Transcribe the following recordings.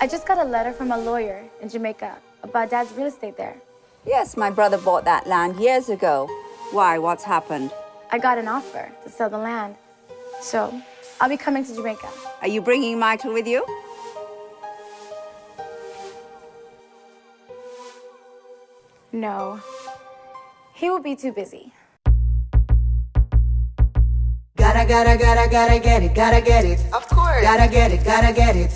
I just got a letter from a lawyer in Jamaica about Dad's real estate there. Yes, my brother bought that land years ago. Why? What's happened? I got an offer to sell the land. So I'll be coming to Jamaica. Are you bringing Michael with you? No. He will be too busy. Gotta get it, gotta get it. Of course. Gotta get it. Gotta get it,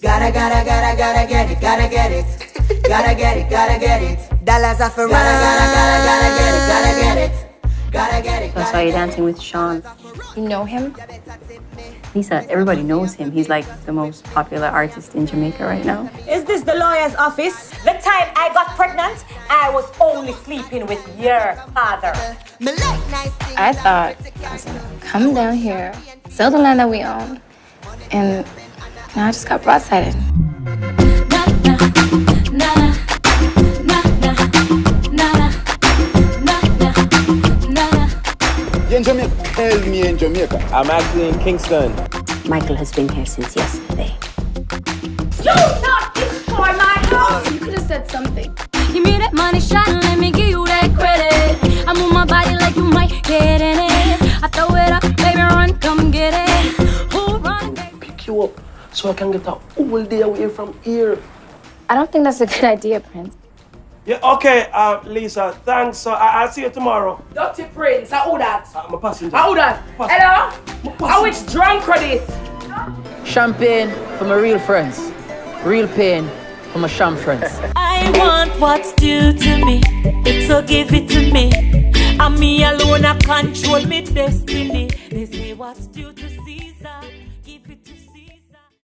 gotta get it. Gotta get it. Dollars are for run. Gotta get it. I saw you dancing with Sean. You know him? Lisa, everybody knows him. He's like the most popular artist in Jamaica right now. Is this the lawyer's office? The time I got pregnant, I was only sleeping with your father. I thought I was gonna come down here, sell the land that we own, and now I just got broadsided. You're in Jamaica. Tell me in Jamaica. I'm actually in Kingston. Michael has been here since yesterday. You not destroy my house! You could have said something. Give me that money shot and let me give you that credit. I move my body like you might get in it. I throw it up, baby, run, come get it. Who run? Pick you up so I can get a whole day away from here. I don't think that's a good idea, Prince. Yeah, okay, Lisa, thanks. So I'll see you tomorrow. Dirty Prince, who that? I'm a passenger. Who that? Hello? How which drunk for this? Champagne for my real friends. Real pain for my sham friends. I want what's due to me, so give it to me. And me alone, I control me destiny. They say what's due to Caesar.